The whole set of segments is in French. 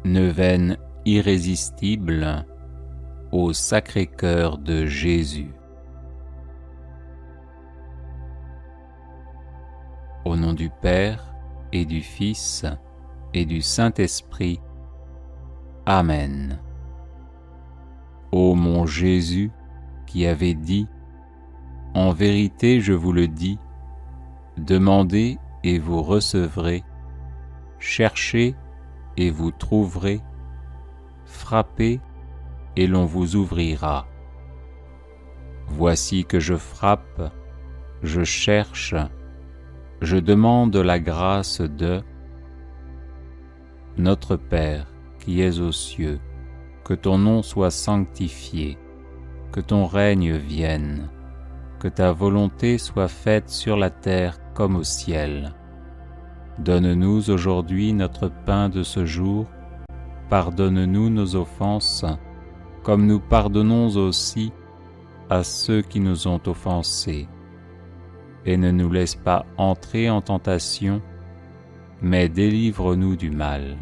Neuvaine irrésistible au Sacré-Cœur de Jésus. Au nom du Père et du Fils et du Saint-Esprit. Amen. Ô mon Jésus, qui avez dit « En vérité, je vous le dis, demandez et vous recevrez, cherchez et vous trouverez, frappez et l'on vous ouvrira. Voici que je frappe, je cherche, je demande la grâce de Notre Père qui es aux cieux, que ton nom soit sanctifié, que ton règne vienne, que ta volonté soit faite sur la terre comme au ciel. Donne-nous aujourd'hui notre pain de ce jour, pardonne-nous nos offenses, comme nous pardonnons aussi à ceux qui nous ont offensés. Et ne nous laisse pas entrer en tentation, mais délivre-nous du mal.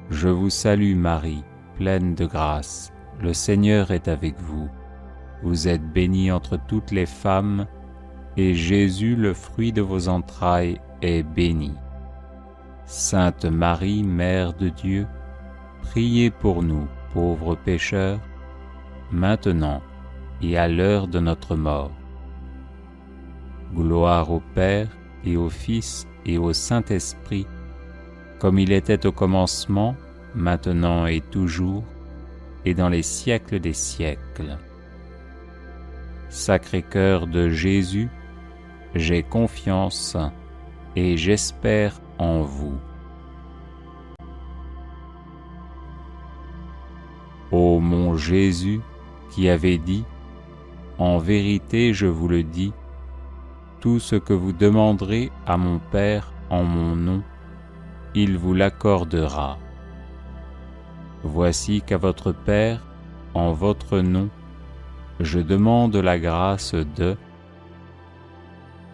Je vous salue Marie, pleine de grâce, le Seigneur est avec vous. Vous êtes bénie entre toutes les femmes, et Jésus, le fruit de vos entrailles, est béni. Sainte Marie, Mère de Dieu, priez pour nous, pauvres pécheurs, maintenant et à l'heure de notre mort. Gloire au Père et au Fils et au Saint-Esprit, comme il était au commencement, maintenant et toujours, et dans les siècles des siècles. Sacré-Cœur de Jésus, j'ai confiance et j'espère en vous. Ô mon Jésus, qui avez dit « En vérité, je vous le dis, tout ce que vous demanderez à mon Père en mon nom, il vous l'accordera. Voici qu'à votre Père, en votre nom, je demande la grâce de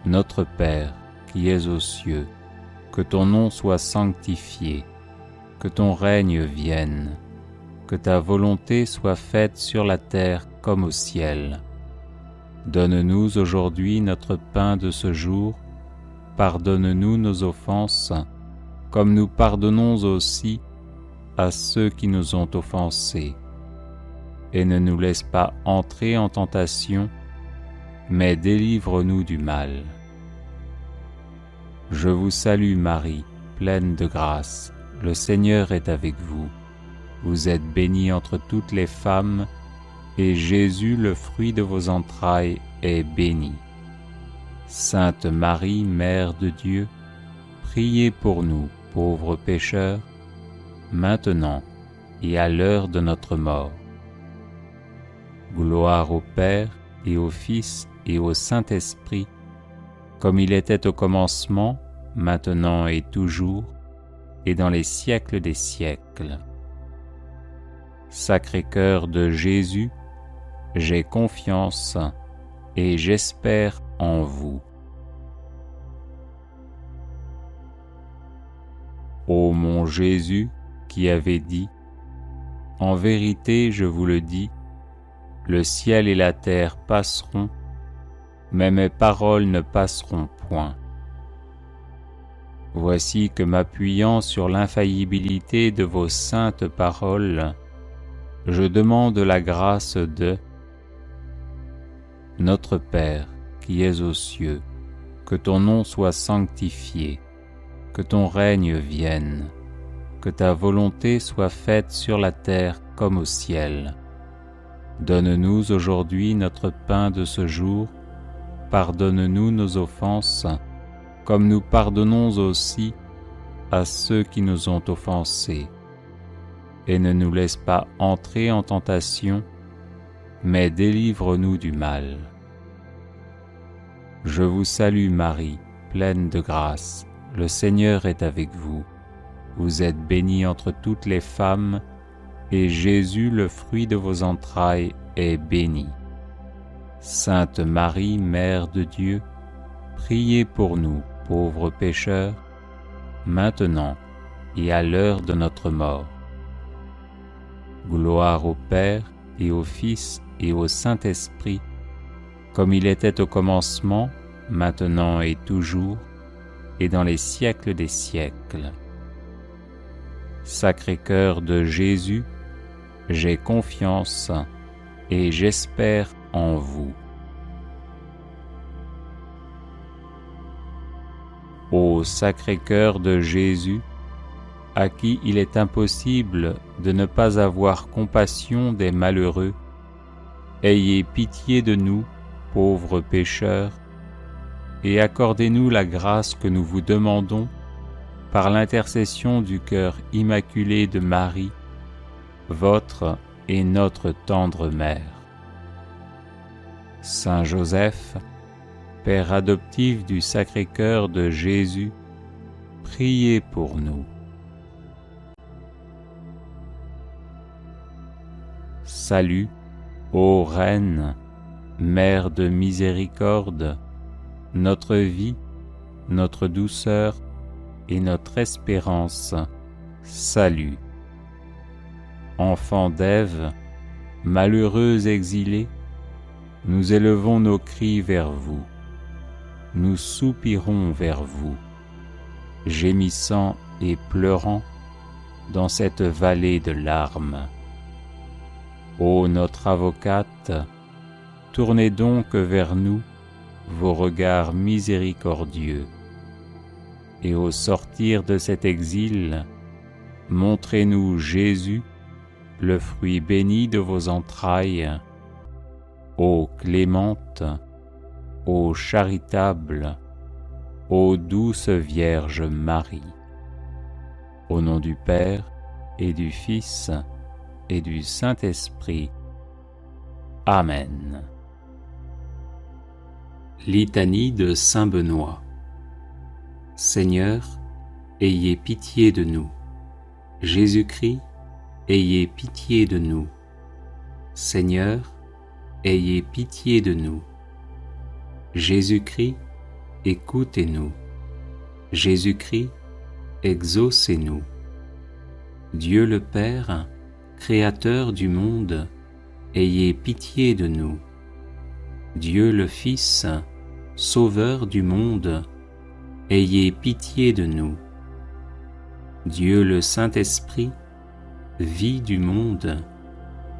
Notre Père qui es aux cieux, que ton nom soit sanctifié, que ton règne vienne, que ta volonté soit faite sur la terre comme au ciel. Donne-nous aujourd'hui notre pain de ce jour, pardonne-nous nos offenses, comme nous pardonnons aussi à ceux qui nous ont offensés. Et ne nous laisse pas entrer en tentation, mais délivre-nous du mal. Je vous salue Marie, pleine de grâce, le Seigneur est avec vous. Vous êtes bénie entre toutes les femmes, et Jésus, le fruit de vos entrailles, est béni. Sainte Marie, Mère de Dieu, priez pour nous, pauvres pécheurs, maintenant et à l'heure de notre mort. Gloire au Père et au Fils et au Saint-Esprit, comme il était au commencement, maintenant et toujours, et dans les siècles des siècles. Sacré-Cœur de Jésus, j'ai confiance et j'espère en vous. Ô mon Jésus, qui avez dit « En vérité, je vous le dis, le ciel et la terre passeront, mais mes paroles ne passeront point. » Voici que m'appuyant sur l'infaillibilité de vos saintes paroles, je demande la grâce de Notre Père qui es aux cieux, que ton nom soit sanctifié, que ton règne vienne, que ta volonté soit faite sur la terre comme au ciel. Donne-nous aujourd'hui notre pain de ce jour, pardonne-nous nos offenses, comme nous pardonnons aussi à ceux qui nous ont offensés. Et ne nous laisse pas entrer en tentation, mais délivre-nous du mal. Je vous salue Marie, pleine de grâce, le Seigneur est avec vous. Vous êtes bénie entre toutes les femmes, et Jésus, le fruit de vos entrailles, est béni. Sainte Marie, Mère de Dieu, priez pour nous, pauvres pécheurs, maintenant et à l'heure de notre mort. Gloire au Père et au Fils et au Saint-Esprit, comme il était au commencement, maintenant et toujours, et dans les siècles des siècles. Sacré-Cœur de Jésus, j'ai confiance et j'espère en vous. Ô Sacré-Cœur de Jésus, à qui il est impossible de ne pas avoir compassion des malheureux, ayez pitié de nous, pauvres pécheurs, et accordez-nous la grâce que nous vous demandons par l'intercession du cœur immaculé de Marie, votre et notre tendre mère. Saint Joseph, Père adoptif du Sacré-Cœur de Jésus, priez pour nous. Salut, ô Reine, Mère de miséricorde, notre vie, notre douceur et notre espérance, salut. Enfants d'Ève, malheureux exilés, nous élevons nos cris vers vous, nous soupirons vers vous, gémissant et pleurant dans cette vallée de larmes. Ô notre avocate, tournez donc vers nous vos regards miséricordieux, et au sortir de cet exil, montrez-nous Jésus, le fruit béni de vos entrailles. Ô clémente, ô charitable, ô douce Vierge Marie. Au nom du Père et du Fils et du Saint-Esprit. Amen. Litanie de Saint Benoît. Seigneur, ayez pitié de nous. Jésus-Christ, ayez pitié de nous. Seigneur, ayez pitié de nous. Jésus-Christ, écoutez-nous. Jésus-Christ, exaucez-nous. Dieu le Père, Créateur du monde, ayez pitié de nous. Dieu le Fils, Sauveur du monde, ayez pitié de nous. Dieu le Saint-Esprit, vie du monde,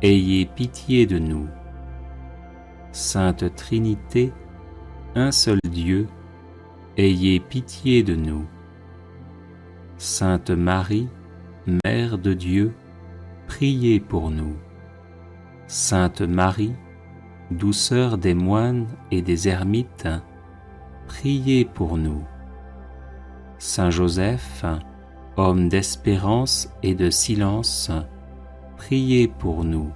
ayez pitié de nous. Sainte Trinité, un seul Dieu, ayez pitié de nous. Sainte Marie, Mère de Dieu, priez pour nous. Sainte Marie, douceur des moines et des ermites, priez pour nous. Saint Joseph, homme d'espérance et de silence, priez pour nous.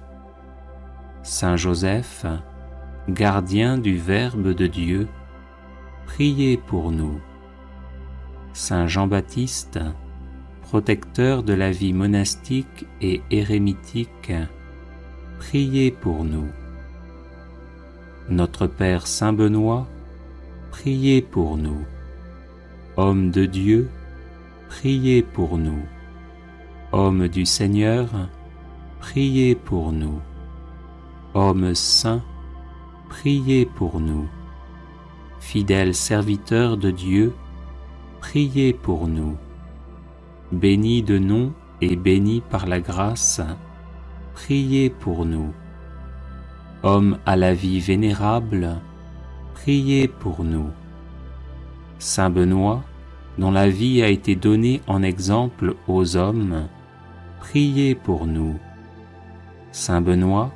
Saint Joseph, gardien du Verbe de Dieu, priez pour nous. Saint Jean-Baptiste, protecteur de la vie monastique et érémitique, priez pour nous. Notre Père Saint Benoît, priez pour nous. Homme de Dieu, priez pour nous. Homme du Seigneur, priez pour nous. Homme saint, priez pour nous. Fidèle serviteur de Dieu, priez pour nous. Béni de nom et béni par la grâce, priez pour nous. Homme à la vie vénérable, priez pour nous. Saint Benoît, dont la vie a été donnée en exemple aux hommes, priez pour nous. Saint Benoît,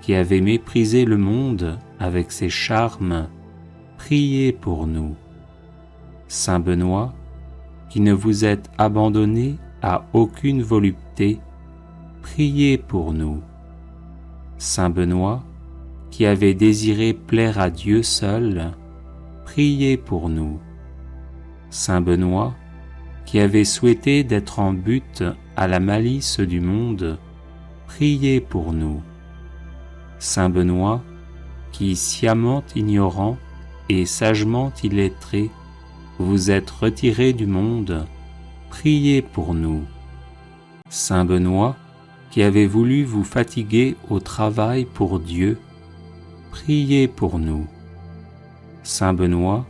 qui avait méprisé le monde avec ses charmes, priez pour nous. Saint Benoît, qui ne vous êtes abandonné à aucune volupté, priez pour nous. Saint Benoît, qui avait désiré plaire à Dieu seul, priez pour nous. Saint Benoît, qui avait souhaité d'être en butte à la malice du monde, priez pour nous. Saint Benoît, qui, sciemment ignorant et sagement illettré, vous êtes retiré du monde, priez pour nous. Saint Benoît, qui avez voulu vous fatiguer au travail pour Dieu, priez pour nous. Saint Benoît,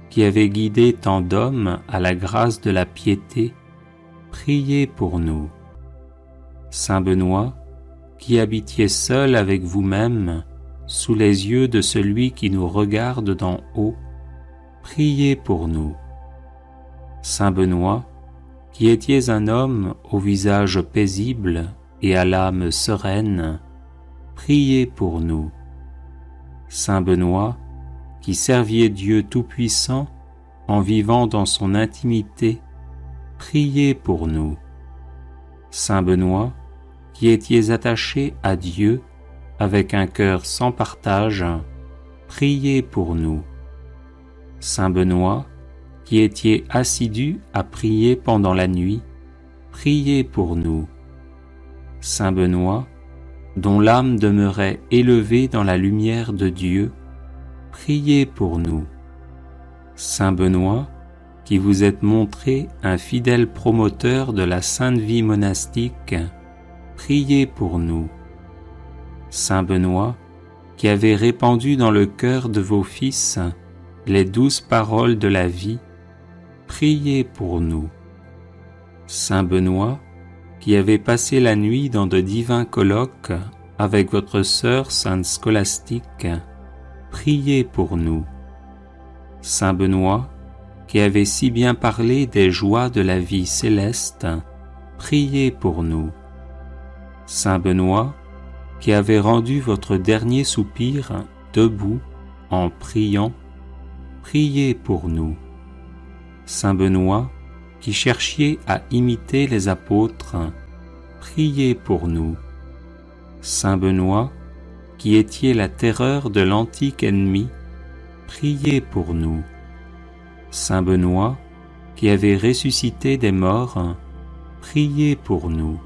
qui avez guidé tant d'hommes à la grâce de la piété, priez pour nous. Saint Benoît, qui habitiez seul avec vous-même, sous les yeux de celui qui nous regarde d'en haut, priez pour nous. Saint Benoît, qui étiez un homme au visage paisible et à l'âme sereine, priez pour nous. Saint Benoît, qui serviez Dieu Tout-Puissant en vivant dans son intimité, priez pour nous. Saint Benoît, qui étiez attaché à Dieu avec un cœur sans partage, priez pour nous. Saint Benoît, qui étiez assidu à prier pendant la nuit, priez pour nous. Saint Benoît, dont l'âme demeurait élevée dans la lumière de Dieu, priez pour nous. Saint Benoît, qui vous êtes montré un fidèle promoteur de la sainte vie monastique, priez pour nous. Saint Benoît, qui avez répandu dans le cœur de vos fils les douces paroles de la vie, priez pour nous. Saint Benoît, qui avez passé la nuit dans de divins colloques avec votre sœur sainte Scolastique, priez pour nous. Saint Benoît, qui avez si bien parlé des joies de la vie céleste, priez pour nous. Saint Benoît, qui avez rendu votre dernier soupir debout en priant, priez pour nous. Saint Benoît, qui cherchiez à imiter les apôtres, priez pour nous. Saint Benoît, qui étiez la terreur de l'antique ennemi, priez pour nous. Saint Benoît, qui avez ressuscité des morts, priez pour nous.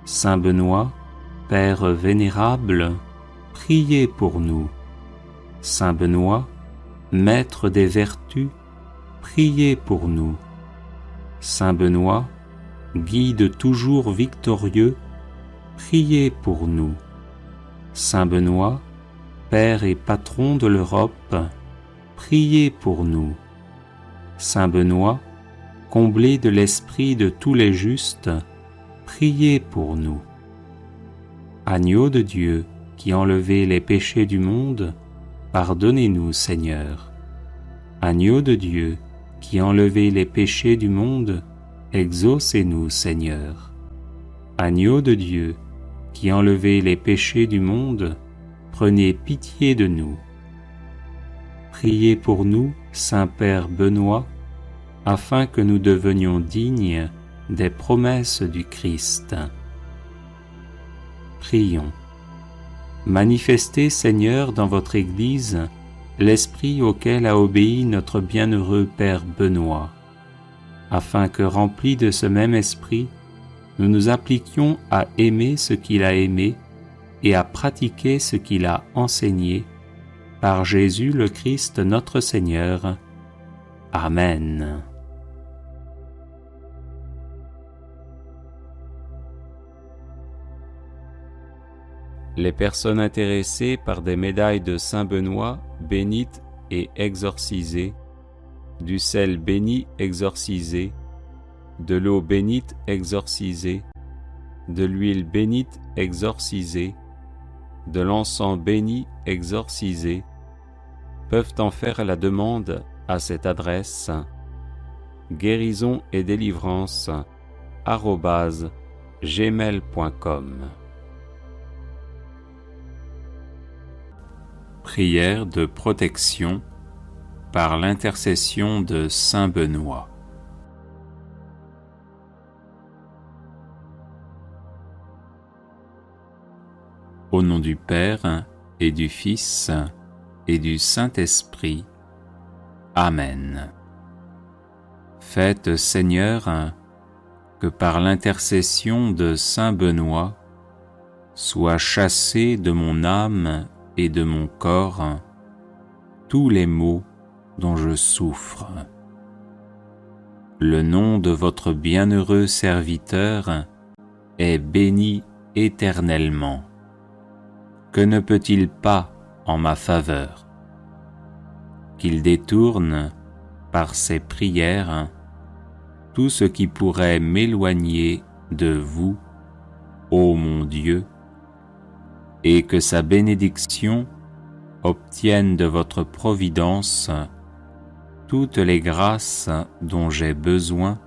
Saint Benoît, Père vénérable, priez pour nous. Saint Benoît, Maître des vertus, priez pour nous. Saint Benoît, Guide toujours victorieux, priez pour nous. Saint Benoît, Père et Patron de l'Europe, priez pour nous. Saint Benoît, comblé de l'esprit de tous les justes, priez pour nous. Agneau de Dieu, qui enlevez les péchés du monde, pardonnez-nous, Seigneur. Agneau de Dieu, qui enlevez les péchés du monde, exaucez-nous, Seigneur. Agneau de Dieu, qui enlevez les péchés du monde, prenez pitié de nous. Priez pour nous, Saint-Père Benoît, afin que nous devenions dignes des promesses du Christ. Prions. Manifestez, Seigneur, dans votre Église, l'esprit auquel a obéi notre bienheureux Père Benoît, afin que, remplis de ce même esprit, nous nous appliquions à aimer ce qu'il a aimé et à pratiquer ce qu'il a enseigné, par Jésus le Christ notre Seigneur. Amen. Les personnes intéressées par des médailles de Saint Benoît bénites et exorcisées, du sel béni exorcisé, de l'eau bénite exorcisée, de l'huile bénite exorcisée, de l'encens béni exorcisé, peuvent en faire la demande à cette adresse guérison et délivrance @gmail.com. Prière de protection par l'intercession de Saint Benoît. Au nom du Père et du Fils et du Saint-Esprit. Amen. Faites, Seigneur, que par l'intercession de Saint Benoît soient chassés de mon âme et de mon corps tous les maux dont je souffre. le nom de votre bienheureux serviteur est béni éternellement. Que ne peut-il pas en ma faveur? Qu'il détourne, par ses prières, tout ce qui pourrait m'éloigner de vous, ô mon Dieu, et que sa bénédiction obtienne de votre providence toutes les grâces dont j'ai besoin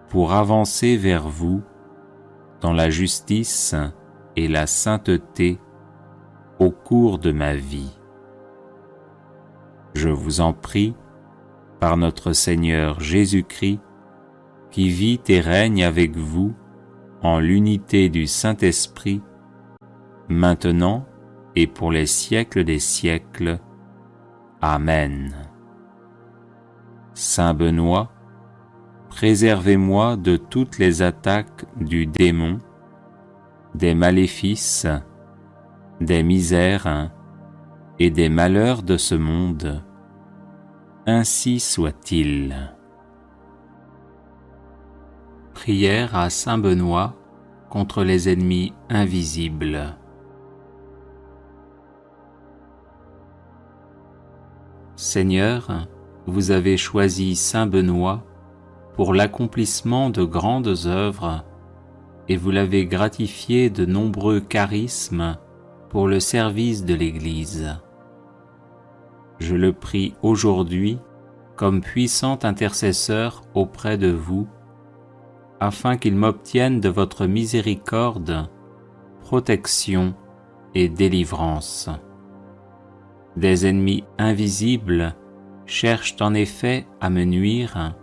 pour avancer vers vous dans la justice et la sainteté au cours de ma vie. Je vous en prie, par notre Seigneur Jésus-Christ, qui vit et règne avec vous en l'unité du Saint-Esprit, maintenant et pour les siècles des siècles. Amen. Saint Benoît, préservez-moi de toutes les attaques du démon, des maléfices, des misères et des malheurs de ce monde. Ainsi soit-il. Prière à Saint Benoît contre les ennemis invisibles. Seigneur, vous avez choisi Saint Benoît pour l'accomplissement de grandes œuvres et vous l'avez gratifié de nombreux charismes pour le service de l'Église. Je le prie aujourd'hui comme puissant intercesseur auprès de vous, afin qu'il m'obtienne de votre miséricorde, protection et délivrance. Des ennemis invisibles cherchent en effet à me nuire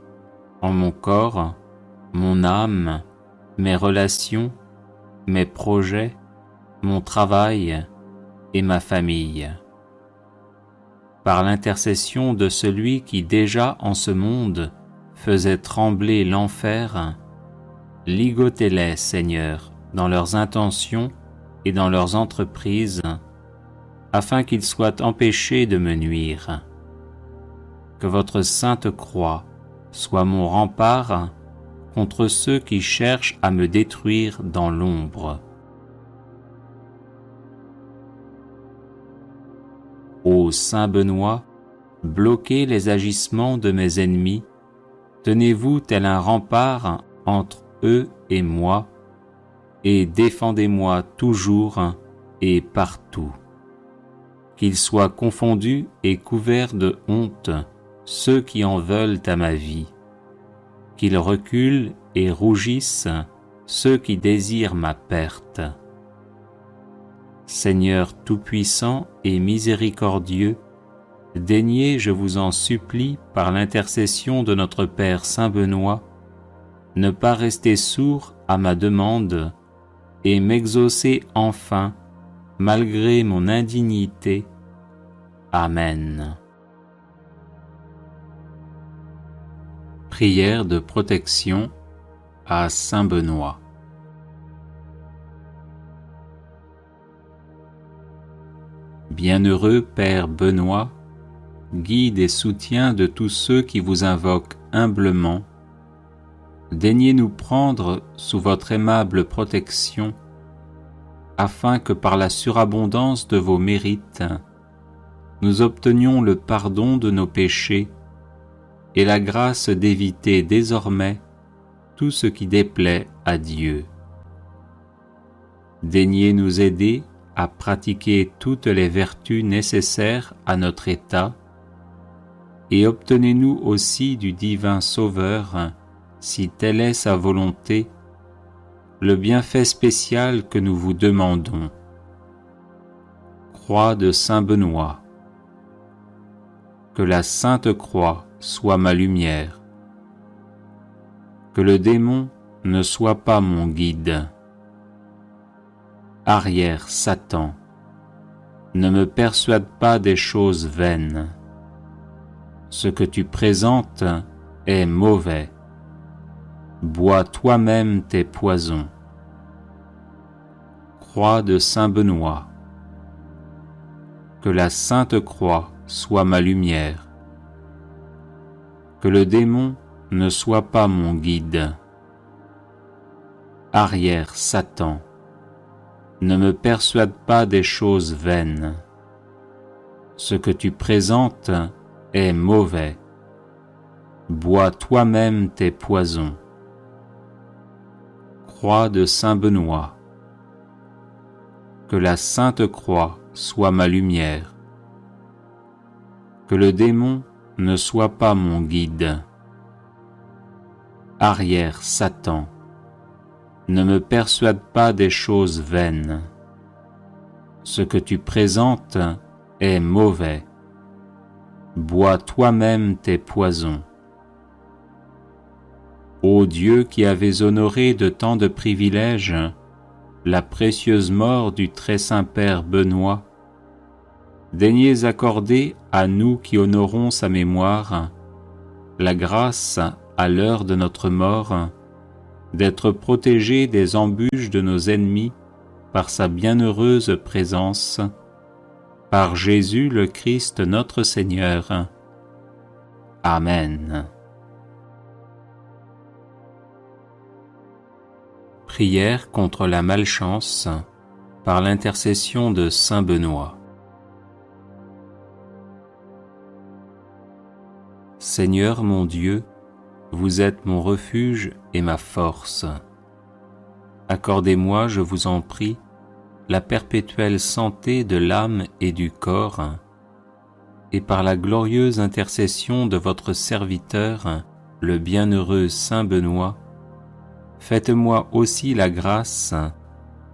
en mon corps, mon âme, mes relations, mes projets, mon travail et ma famille. Par l'intercession de celui qui déjà en ce monde faisait trembler l'enfer, ligotez-les, Seigneur, dans leurs intentions et dans leurs entreprises, afin qu'ils soient empêchés de me nuire. Que votre sainte croix soit mon rempart contre ceux qui cherchent à me détruire dans l'ombre. Ô Saint Benoît, bloquez les agissements de mes ennemis, tenez-vous tel un rempart entre eux et moi, et défendez-moi toujours et partout. Qu'ils soient confondus et couverts de honte ceux qui en veulent à ma vie, qu'ils reculent et rougissent ceux qui désirent ma perte. Seigneur tout-puissant et miséricordieux, daignez, je vous en supplie, par l'intercession de notre Père Saint Benoît, ne pas rester sourd à ma demande et m'exaucer enfin, malgré mon indignité. Amen. Prière de protection à Saint Benoît. Bienheureux Père Benoît, guide et soutien de tous ceux qui vous invoquent humblement, daignez nous prendre sous votre aimable protection, afin que par la surabondance de vos mérites, nous obtenions le pardon de nos péchés et la grâce d'éviter désormais tout ce qui déplaît à Dieu. Daignez nous aider à pratiquer toutes les vertus nécessaires à notre état, et obtenez-nous aussi du divin Sauveur, si telle est sa volonté, le bienfait spécial que nous vous demandons. Croix de Saint Benoît. Que la Sainte Croix soit ma lumière. Que le démon ne soit pas mon guide. Arrière, Satan, ne me persuade pas des choses vaines. Ce que tu présentes est mauvais. Bois toi-même tes poisons. Croix de Saint Benoît. Que la Sainte Croix soit ma lumière. Que le démon ne sois pas mon guide. Arrière, Satan, ne me persuade pas des choses vaines. Ce que tu présentes est mauvais. Bois toi-même tes poisons. Croix de Saint Benoît. Que la Sainte Croix soit ma lumière. Que le démon ne soit pas mon guide. Arrière, Satan, ne me persuade pas des choses vaines. Ce que tu présentes est mauvais. Bois toi-même tes poisons. Ô Dieu qui avais honoré de tant de privilèges la précieuse mort du très saint Père Benoît, daignez accorder à nous qui honorons sa mémoire la grâce, à l'heure de notre mort, d'être protégés des embûches de nos ennemis par sa bienheureuse présence, par Jésus le Christ notre Seigneur. Amen. Prière contre la malchance par l'intercession de Saint Benoît. Seigneur mon Dieu, vous êtes mon refuge et ma force. Accordez-moi, je vous en prie, la perpétuelle santé de l'âme et du corps, et par la glorieuse intercession de votre serviteur, le bienheureux Saint Benoît, faites-moi aussi la grâce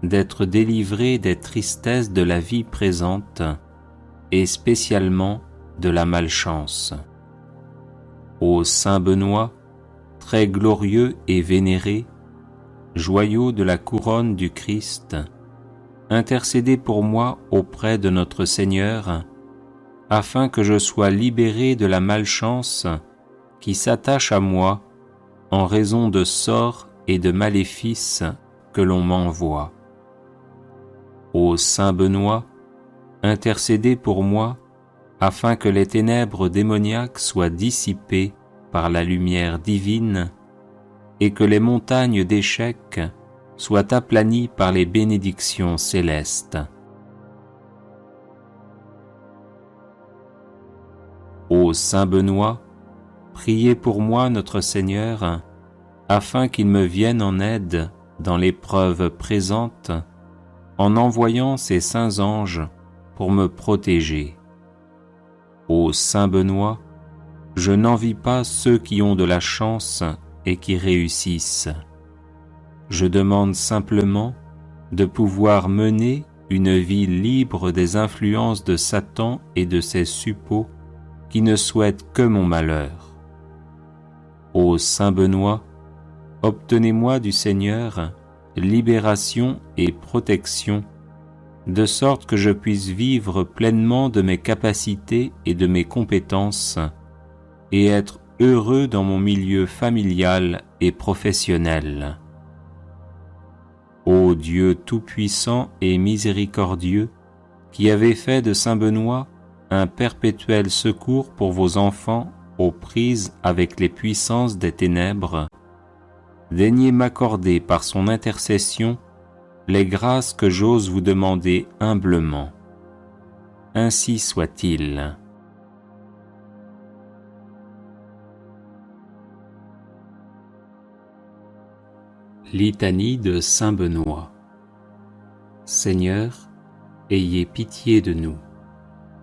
d'être délivré des tristesses de la vie présente et spécialement de la malchance. Ô Saint Benoît, très glorieux et vénéré, joyau de la couronne du Christ, intercédez pour moi auprès de notre Seigneur, afin que je sois libéré de la malchance qui s'attache à moi en raison de sorts et de maléfices que l'on m'envoie. Ô Saint Benoît, intercédez pour moi, afin que les ténèbres démoniaques soient dissipées par la lumière divine et que les montagnes d'échecs soient aplanies par les bénédictions célestes. Ô Saint Benoît, priez pour moi notre Seigneur, afin qu'il me vienne en aide dans l'épreuve présente, en envoyant ses saints anges pour me protéger. Ô Saint Benoît, je n'envie pas ceux qui ont de la chance et qui réussissent. Je demande simplement de pouvoir mener une vie libre des influences de Satan et de ses suppôts qui ne souhaitent que mon malheur. Ô Saint Benoît, obtenez-moi du Seigneur libération et protection, de sorte que je puisse vivre pleinement de mes capacités et de mes compétences, et être heureux dans mon milieu familial et professionnel. Ô Dieu tout-puissant et miséricordieux, qui avez fait de Saint Benoît un perpétuel secours pour vos enfants aux prises avec les puissances des ténèbres, daignez m'accorder par son intercession les grâces que j'ose vous demander humblement. Ainsi soit-il. Litanie de Saint Benoît. Seigneur, ayez pitié de nous.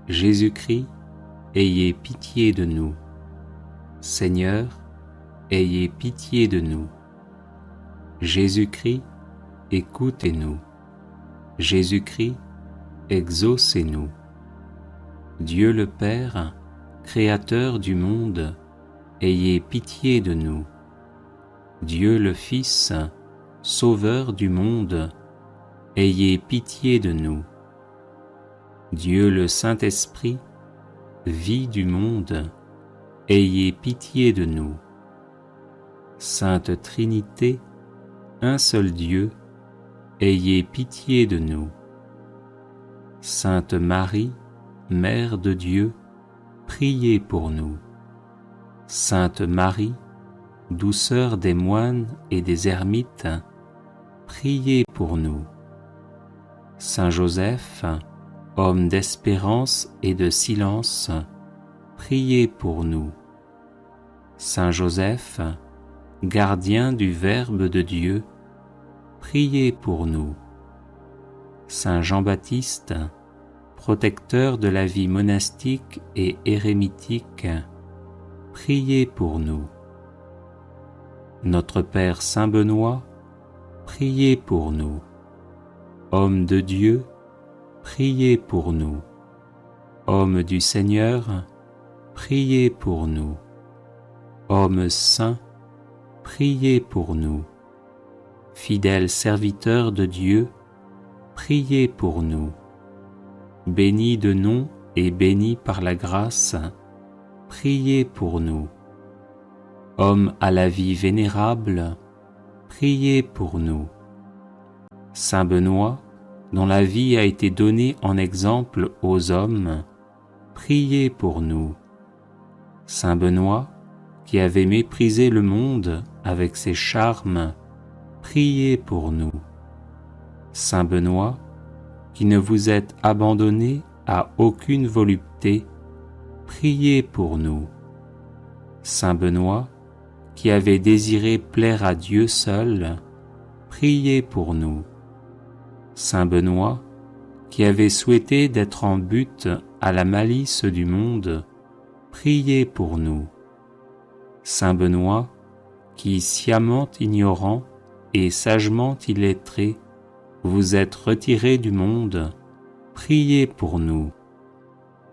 Jésus-Christ, ayez pitié de nous. Seigneur, ayez pitié de nous. Jésus-Christ, écoutez-nous. Jésus-Christ, exaucez-nous. Dieu le Père, Créateur du monde, ayez pitié de nous. Dieu le Fils, Sauveur du monde, ayez pitié de nous. Dieu le Saint-Esprit, vie du monde, ayez pitié de nous. Sainte Trinité, un seul Dieu, ayez pitié de nous. Sainte Marie, Mère de Dieu, priez pour nous. Sainte Marie, douceur des moines et des ermites, priez pour nous. Saint Joseph, homme d'espérance et de silence, priez pour nous. Saint Joseph, gardien du Verbe de Dieu, priez pour nous. Saint Jean-Baptiste, protecteur de la vie monastique et érémitique, priez pour nous. Notre Père Saint Benoît, priez pour nous. Homme de Dieu, priez pour nous. Homme du Seigneur, priez pour nous. Homme saint, priez pour nous. Fidèle serviteur de Dieu, priez pour nous. Béni de nom et béni par la grâce, priez pour nous. Homme à la vie vénérable, priez pour nous. Saint Benoît, dont la vie a été donnée en exemple aux hommes, priez pour nous. Saint Benoît, qui avait méprisé le monde avec ses charmes, priez pour nous. Saint Benoît, qui ne vous êtes abandonné à aucune volupté, priez pour nous. Saint Benoît, qui avait désiré plaire à Dieu seul, priez pour nous. Saint Benoît, qui avait souhaité d'être en butte à la malice du monde, priez pour nous. Saint Benoît, qui, sciemment ignorant et sagement illettré, vous êtes retiré du monde, priez pour nous.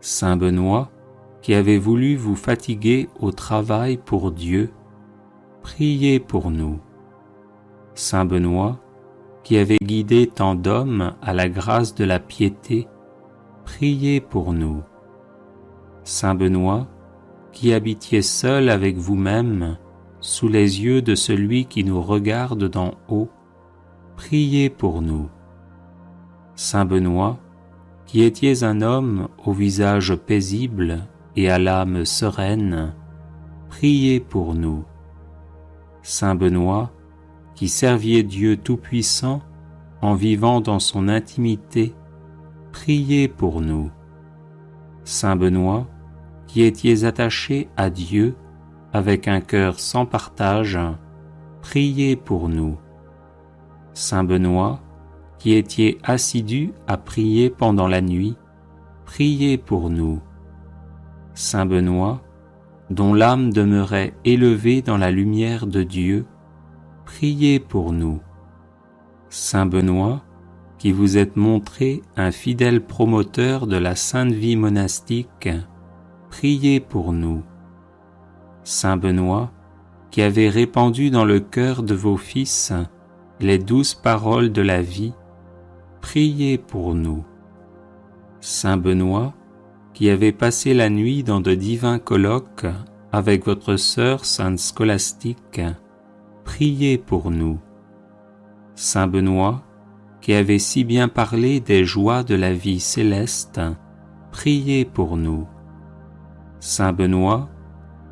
Saint Benoît, qui avez voulu vous fatiguer au travail pour Dieu, priez pour nous. Saint Benoît, qui avez guidé tant d'hommes à la grâce de la piété, priez pour nous. Saint Benoît, qui habitiez seul avec vous-même, sous les yeux de celui qui nous regarde d'en haut, priez pour nous. Saint Benoît, qui étiez un homme au visage paisible et à l'âme sereine, priez pour nous. Saint Benoît, qui serviez Dieu Tout-Puissant en vivant dans son intimité, priez pour nous. Saint Benoît, qui étiez attaché à Dieu avec un cœur sans partage, priez pour nous. Saint Benoît, qui étiez assidu à prier pendant la nuit, priez pour nous. Saint Benoît, dont l'âme demeurait élevée dans la lumière de Dieu, priez pour nous. Saint Benoît, qui vous êtes montré un fidèle promoteur de la sainte vie monastique, priez pour nous. Saint Benoît, qui avez répandu dans le cœur de vos fils les douces paroles de la vie, priez pour nous. Saint Benoît, qui avez passé la nuit dans de divins colloques avec votre sœur sainte Scolastique, priez pour nous. Saint Benoît, qui avez si bien parlé des joies de la vie céleste, priez pour nous. Saint Benoît,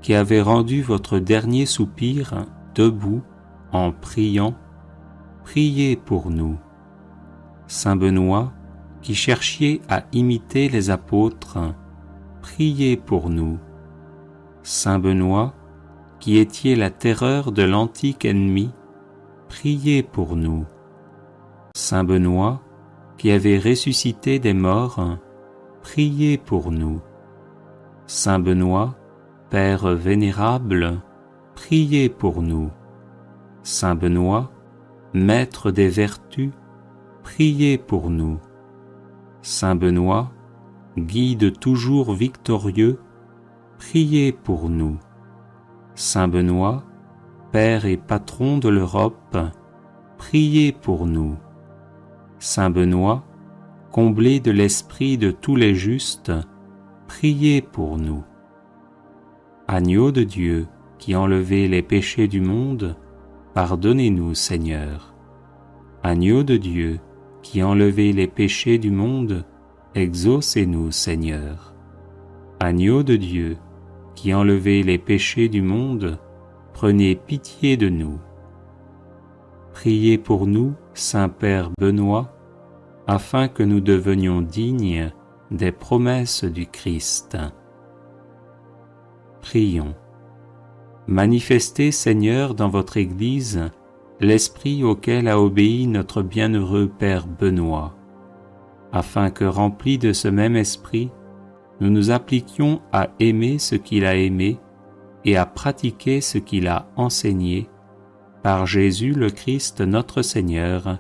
qui avez rendu votre dernier soupir debout en priant, priez pour nous. Saint Benoît, qui cherchiez à imiter les apôtres, priez pour nous. Saint Benoît, qui étiez la terreur de l'antique ennemi, priez pour nous. Saint Benoît, qui avez ressuscité des morts, priez pour nous. Saint Benoît, Père vénérable, priez pour nous. Saint Benoît, Maître des vertus, priez pour nous. Saint Benoît, Guide toujours victorieux, priez pour nous. Saint Benoît, Père et Patron de l'Europe, priez pour nous. Saint Benoît, comblé de l'esprit de tous les justes, priez pour nous. Agneau de Dieu, qui enlevez les péchés du monde, pardonnez-nous, Seigneur. Agneau de Dieu, qui enlevez les péchés du monde, exaucez-nous, Seigneur. Agneau de Dieu, qui enlevez les péchés du monde, prenez pitié de nous. Priez pour nous, Saint-Père Benoît, afin que nous devenions dignes des promesses du Christ. Prions. Manifestez, Seigneur, dans votre Église, l'esprit auquel a obéi notre bienheureux Père Benoît, afin que, remplis de ce même esprit, nous nous appliquions à aimer ce qu'il a aimé et à pratiquer ce qu'il a enseigné, par Jésus le Christ notre Seigneur.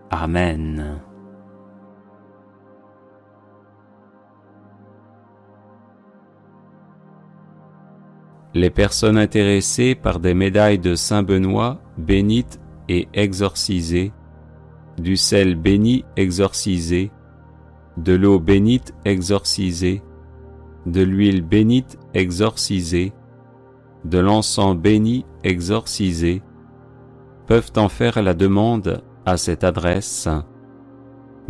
Amen. Les personnes intéressées par des médailles de Saint Benoît bénites et exorcisées, du sel béni exorcisé, de l'eau bénite exorcisée, de l'huile bénite exorcisée, de l'encens béni exorcisé, peuvent en faire la demande à cette adresse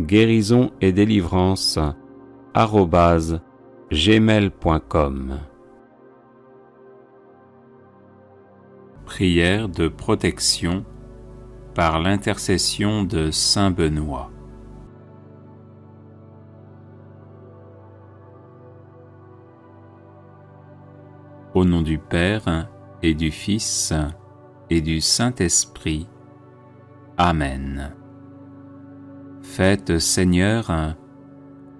guérison et délivrance @gmail.com. Prière de protection par l'intercession de Saint Benoît. Au nom du Père et du Fils et du Saint-Esprit. Amen. Faites, Seigneur,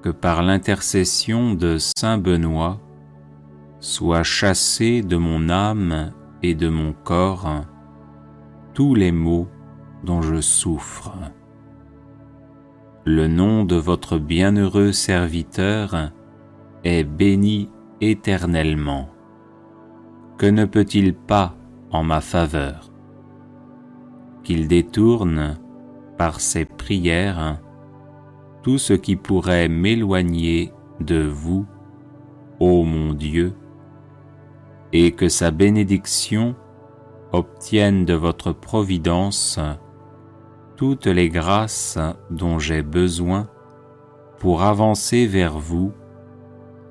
que par l'intercession de Saint Benoît soient chassés de mon âme et de mon corps tous les maux dont je souffre. Le nom de votre bienheureux serviteur est béni éternellement. Que ne peut-il pas en ma faveur? Qu'il détourne, par ses prières, tout ce qui pourrait m'éloigner de vous, ô mon Dieu, et que sa bénédiction obtienne de votre providence toutes les grâces dont j'ai besoin pour avancer vers vous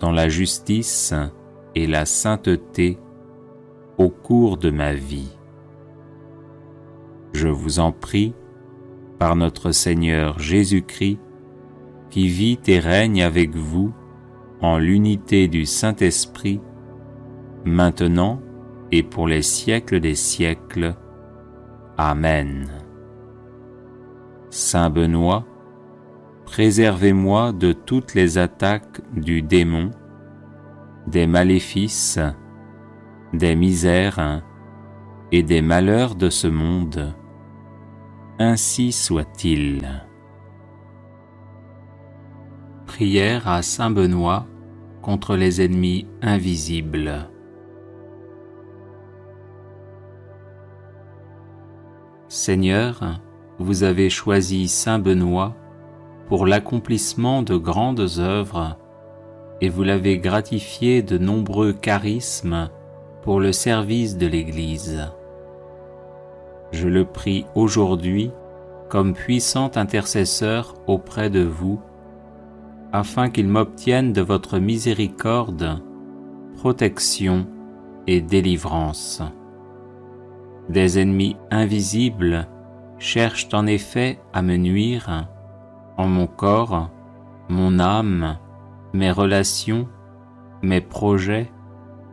dans la justice et la sainteté au cours de ma vie. Je vous en prie, par notre Seigneur Jésus-Christ, qui vit et règne avec vous en l'unité du Saint-Esprit, maintenant et pour les siècles des siècles. Amen. Saint Benoît, préservez-moi de toutes les attaques du démon, des maléfices, des misères et des malheurs de ce monde. Ainsi soit-il. Prière à Saint Benoît contre les ennemis invisibles. Seigneur, vous avez choisi Saint Benoît pour l'accomplissement de grandes œuvres et vous l'avez gratifié de nombreux charismes pour le service de l'Église. Je le prie aujourd'hui comme puissant intercesseur auprès de vous, afin qu'il m'obtienne de votre miséricorde, protection et délivrance. Des ennemis invisibles cherchent en effet à me nuire en mon corps, mon âme, mes relations, mes projets,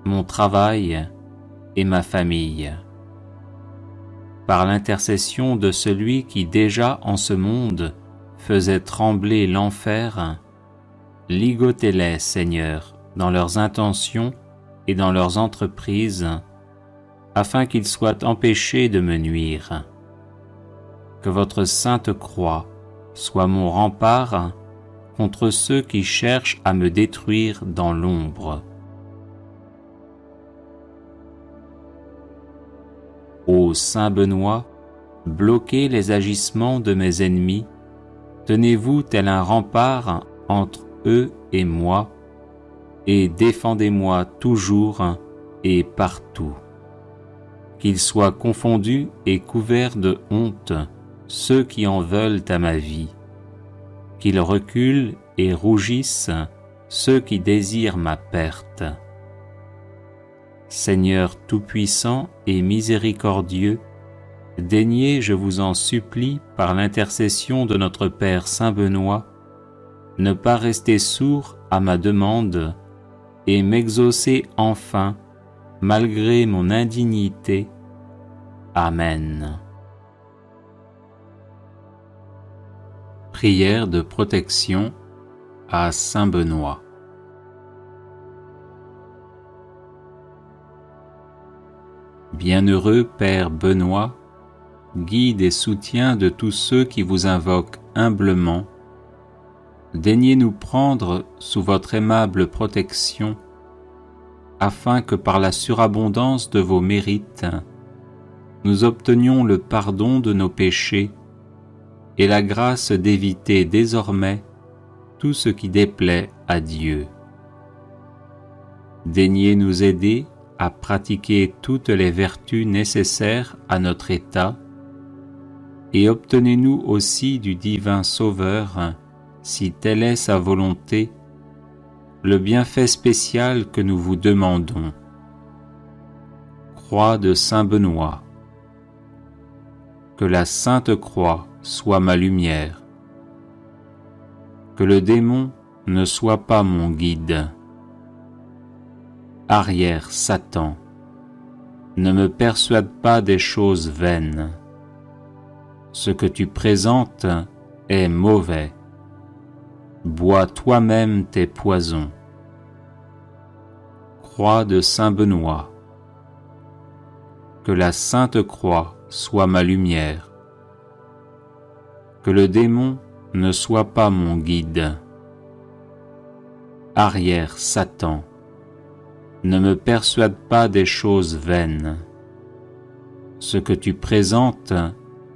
mon travail et ma famille. Par l'intercession de celui qui déjà en ce monde faisait trembler l'enfer, ligotez-les, Seigneur, dans leurs intentions et dans leurs entreprises, afin qu'ils soient empêchés de me nuire. Que votre sainte croix soit mon rempart contre ceux qui cherchent à me détruire dans l'ombre. Ô Saint Benoît, bloquez les agissements de mes ennemis, tenez-vous tel un rempart entre eux et moi, et défendez-moi toujours et partout. Qu'ils soient confondus et couverts de honte ceux qui en veulent à ma vie, qu'ils reculent et rougissent ceux qui désirent ma perte. Seigneur tout-puissant et miséricordieux, daignez, je vous en supplie, par l'intercession de notre Père Saint Benoît, ne pas rester sourd à ma demande et m'exaucer enfin, malgré mon indignité. Amen. Prière de protection à Saint Benoît. Bienheureux Père Benoît, guide et soutien de tous ceux qui vous invoquent humblement, daignez nous prendre sous votre aimable protection, afin que par la surabondance de vos mérites, nous obtenions le pardon de nos péchés et la grâce d'éviter désormais tout ce qui déplaît à Dieu. Daignez nous aider à pratiquer toutes les vertus nécessaires à notre état et obtenez-nous aussi du divin Sauveur, si telle est sa volonté, le bienfait spécial que nous vous demandons. Croix de Saint Benoît. Que la Sainte Croix soit ma lumière. Que le démon ne soit pas mon guide. Arrière Satan, ne me persuade pas des choses vaines. Ce que tu présentes est mauvais. Bois toi-même tes poisons. Croix de Saint Benoît. Que la Sainte Croix soit ma lumière. Que le démon ne soit pas mon guide. Arrière Satan, ne me persuade pas des choses vaines. Ce que tu présentes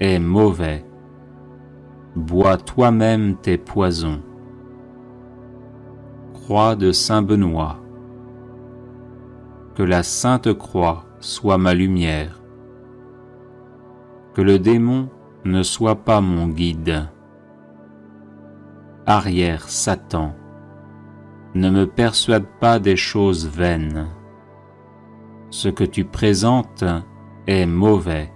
est mauvais. Bois toi-même tes poisons. Croix de Saint Benoît. Que la Sainte Croix soit ma lumière. Que le démon ne soit pas mon guide. Arrière Satan, ne me persuade pas des choses vaines. Ce que tu présentes est mauvais.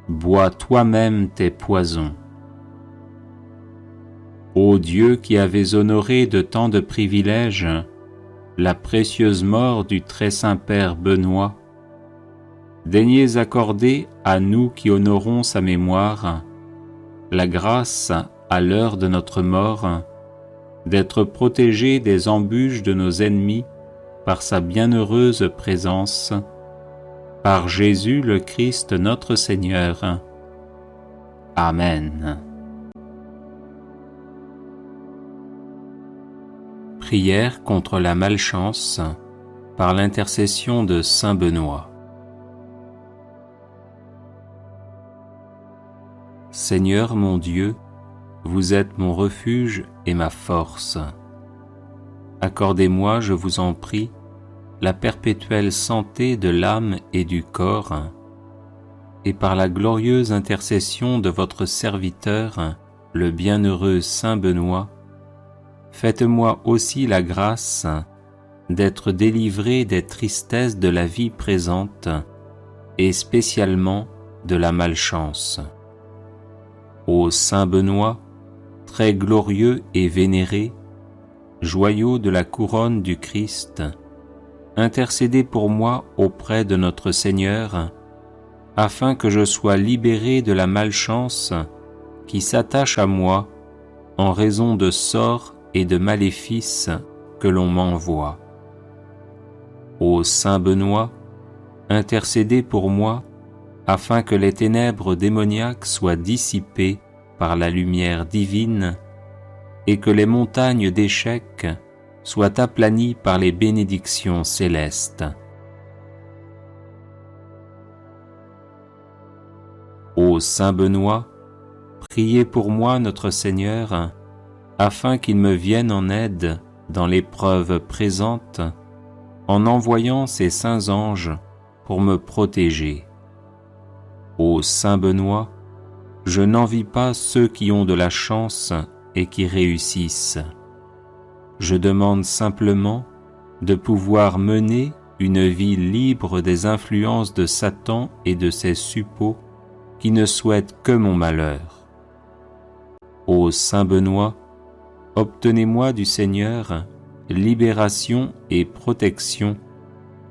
Bois toi-même tes poisons. Ô Dieu qui avais honoré de tant de privilèges la précieuse mort du très saint Père Benoît, daignez accorder à nous qui honorons sa mémoire la grâce, à l'heure de notre mort, d'être protégés des embûches de nos ennemis par sa bienheureuse présence, par Jésus le Christ notre Seigneur. Amen. Prière contre la malchance par l'intercession de Saint Benoît. Seigneur mon Dieu, vous êtes mon refuge et ma force. Accordez-moi, je vous en prie, la perpétuelle santé de l'âme et du corps, et par la glorieuse intercession de votre serviteur, le bienheureux Saint Benoît, faites-moi aussi la grâce d'être délivré des tristesses de la vie présente et spécialement de la malchance. Ô Saint Benoît, très glorieux et vénéré, joyau de la couronne du Christ, intercédez pour moi auprès de notre Seigneur, afin que je sois libéré de la malchance qui s'attache à moi en raison de sorts et de maléfices que l'on m'envoie. Ô Saint Benoît, intercédez pour moi afin que les ténèbres démoniaques soient dissipées par la lumière divine et que les montagnes d'échecs soient aplanies par les bénédictions célestes. Ô Saint Benoît, priez pour moi notre Seigneur, afin qu'il me vienne en aide dans l'épreuve présente, en envoyant ses saints anges pour me protéger. Ô Saint Benoît, je n'envie pas ceux qui ont de la chance et qui réussissent. Je demande simplement de pouvoir mener une vie libre des influences de Satan et de ses suppôts qui ne souhaitent que mon malheur. Ô Saint Benoît, obtenez-moi du Seigneur libération et protection,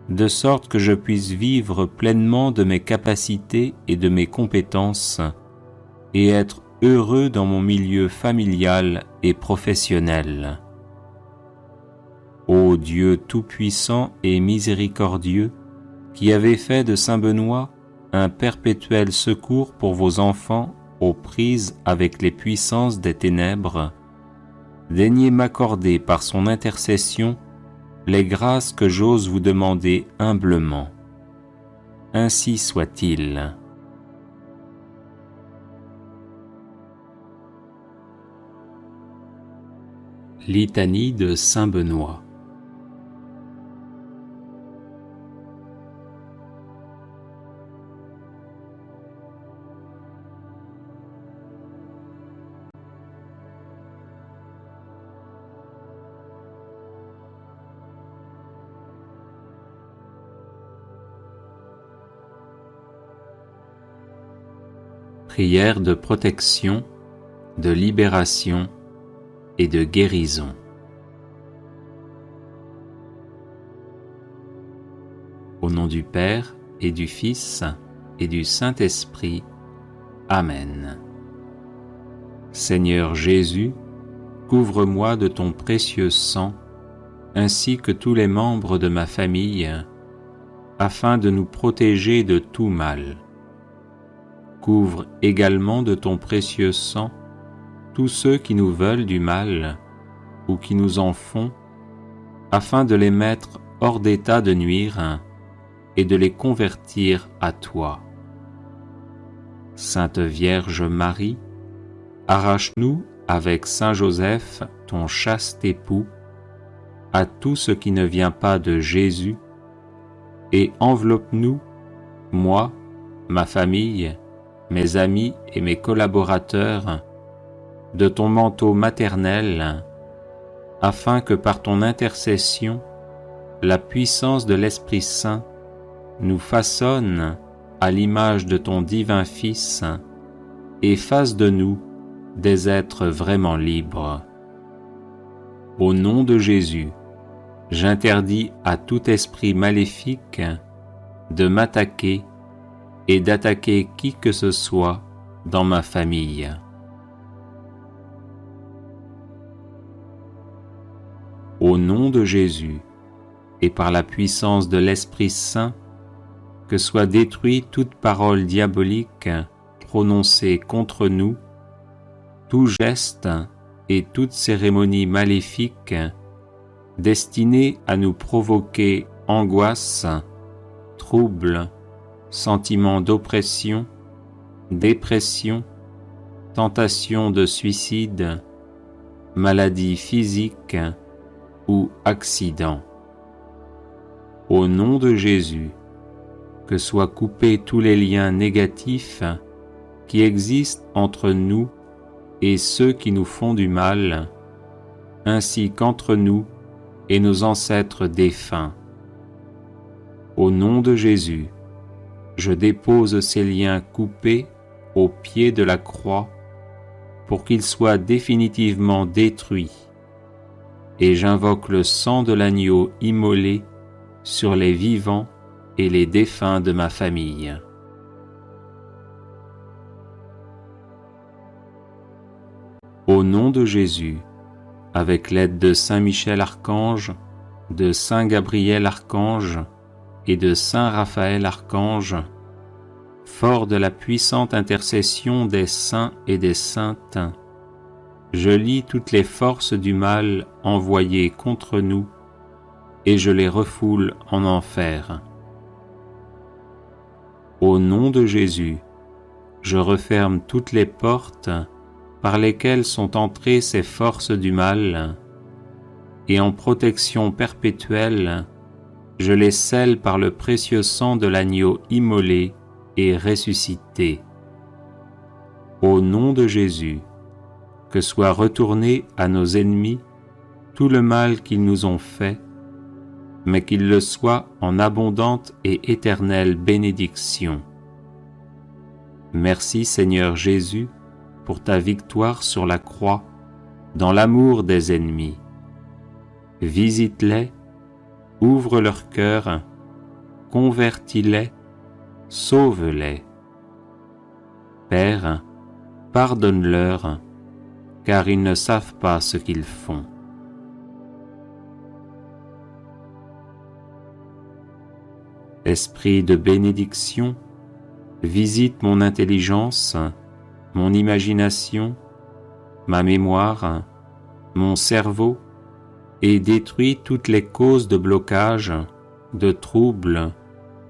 de sorte que je puisse vivre pleinement de mes capacités et de mes compétences, et être heureux dans mon milieu familial et professionnel. Ô Dieu tout-puissant et miséricordieux, qui avez fait de Saint Benoît un perpétuel secours pour vos enfants aux prises avec les puissances des ténèbres, daignez m'accorder par son intercession les grâces que j'ose vous demander humblement. Ainsi soit-il. Litanie de Saint Benoît. Prière de protection, de libération et de guérison. Au nom du Père et du Fils et du Saint-Esprit. Amen. Seigneur Jésus, couvre-moi de ton précieux sang, ainsi que tous les membres de ma famille, afin de nous protéger de tout mal. Couvre également de ton précieux sang tous ceux qui nous veulent du mal ou qui nous en font, afin de les mettre hors d'état de nuire et de les convertir à toi. Sainte Vierge Marie, arrache-nous avec Saint Joseph, ton chaste époux, à tout ce qui ne vient pas de Jésus, et enveloppe-nous, moi, ma famille, mes amis et mes collaborateurs, de ton manteau maternel, afin que par ton intercession, la puissance de l'Esprit Saint nous façonne à l'image de ton divin Fils et fasse de nous des êtres vraiment libres. Au nom de Jésus, j'interdis à tout esprit maléfique de m'attaquer et d'attaquer qui que ce soit dans ma famille. Au nom de Jésus, et par la puissance de l'Esprit Saint, que soit détruite toute parole diabolique prononcée contre nous, tout geste et toute cérémonie maléfique destinée à nous provoquer angoisse, trouble, sentiment d'oppression, dépression, tentation de suicide, maladie physique ou accident. Au nom de Jésus, que soient coupés tous les liens négatifs qui existent entre nous et ceux qui nous font du mal, ainsi qu'entre nous et nos ancêtres défunts. Au nom de Jésus, je dépose ces liens coupés au pied de la croix pour qu'ils soient définitivement détruits, et j'invoque le sang de l'agneau immolé sur les vivants et les défunts de ma famille. Au nom de Jésus, avec l'aide de Saint Michel Archange, de Saint Gabriel Archange et de Saint Raphaël Archange, fort de la puissante intercession des saints et des saintes, je lie toutes les forces du mal envoyées contre nous et je les refoule en enfer. Au nom de Jésus, je referme toutes les portes par lesquelles sont entrées ces forces du mal, et en protection perpétuelle, je les scelle par le précieux sang de l'agneau immolé et ressuscité. Au nom de Jésus, que soit retourné à nos ennemis tout le mal qu'ils nous ont fait, mais qu'il le soit en abondante et éternelle bénédiction. Merci Seigneur Jésus pour ta victoire sur la croix, dans l'amour des ennemis. Visite-les, ouvre leur cœur, convertis-les, sauve-les. Père, pardonne-leur, car ils ne savent pas ce qu'ils font. Esprit de bénédiction, visite mon intelligence, mon imagination, ma mémoire, mon cerveau, et détruis toutes les causes de blocage, de troubles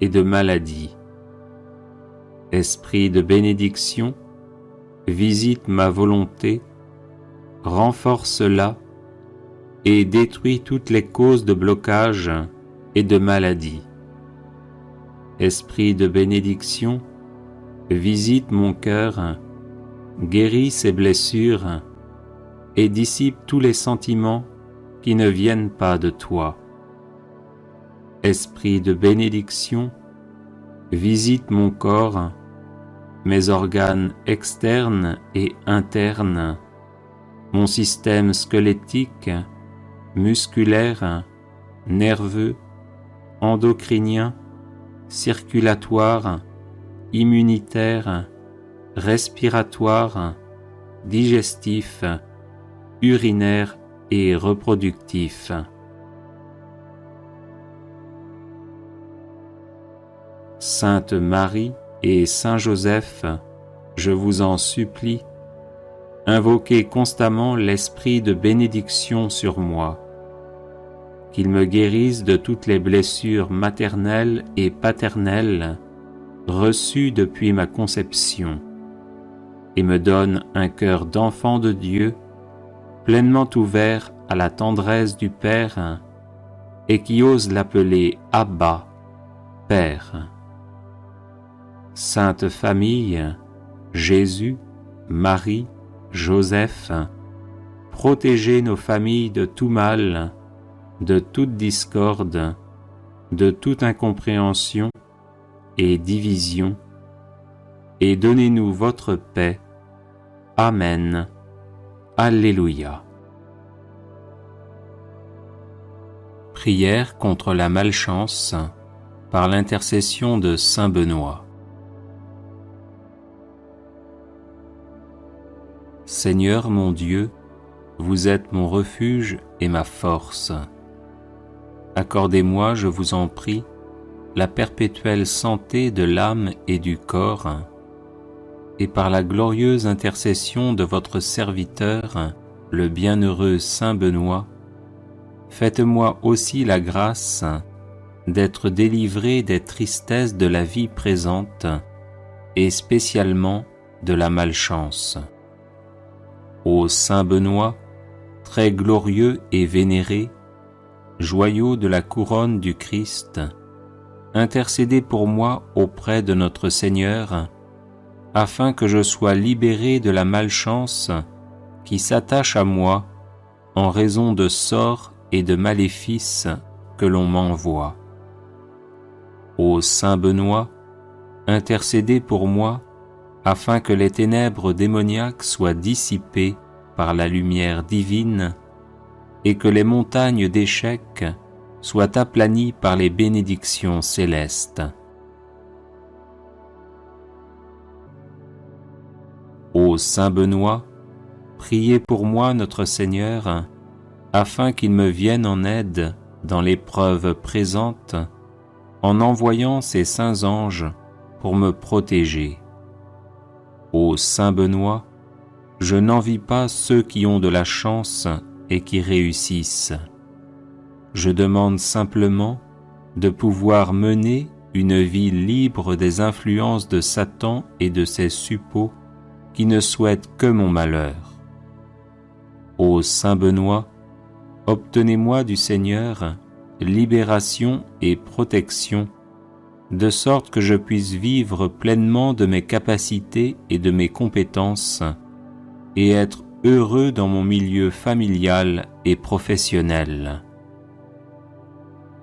et de maladies. Esprit de bénédiction, visite ma volonté, renforce-la et détruis toutes les causes de blocage et de maladies. Esprit de bénédiction, visite mon cœur, guéris ses blessures et dissipe tous les sentiments qui ne viennent pas de toi. Esprit de bénédiction, visite mon corps, mes organes externes et internes, mon système squelettique, musculaire, nerveux, endocrinien, circulatoire, immunitaire, respiratoire, digestif, urinaire et reproductif. Sainte Marie et Saint Joseph, je vous en supplie, invoquez constamment l'esprit de bénédiction sur moi, qu'il me guérisse de toutes les blessures maternelles et paternelles reçues depuis ma conception, et me donne un cœur d'enfant de Dieu, pleinement ouvert à la tendresse du Père, et qui ose l'appeler Abba, Père. Sainte Famille, Jésus, Marie, Joseph, protégez nos familles de tout mal, de toute discorde, de toute incompréhension et division, et donnez-nous votre paix. Amen. Alléluia. Prière contre la malchance par l'intercession de Saint Benoît. Seigneur mon Dieu, vous êtes mon refuge et ma force. Accordez-moi, je vous en prie, la perpétuelle santé de l'âme et du corps, et par la glorieuse intercession de votre serviteur, le bienheureux Saint Benoît, faites-moi aussi la grâce d'être délivré des tristesses de la vie présente et spécialement de la malchance. Ô Saint Benoît, très glorieux et vénéré, joyau de la couronne du Christ, intercédez pour moi auprès de notre Seigneur, afin que je sois libéré de la malchance qui s'attache à moi en raison de sorts et de maléfices que l'on m'envoie. Ô Saint Benoît, intercédez pour moi, afin que les ténèbres démoniaques soient dissipées par la lumière divine et que les montagnes d'échecs soient aplanies par les bénédictions célestes. Ô Saint Benoît, priez pour moi notre Seigneur, afin qu'il me vienne en aide dans l'épreuve présente, en envoyant ses saints anges pour me protéger. Ô Saint Benoît, je n'envie pas ceux qui ont de la chance et qui réussissent. Je demande simplement de pouvoir mener une vie libre des influences de Satan et de ses suppôts qui ne souhaitent que mon malheur. Ô Saint Benoît, obtenez-moi du Seigneur libération et protection, de sorte que je puisse vivre pleinement de mes capacités et de mes compétences, et être heureux dans mon milieu familial et professionnel.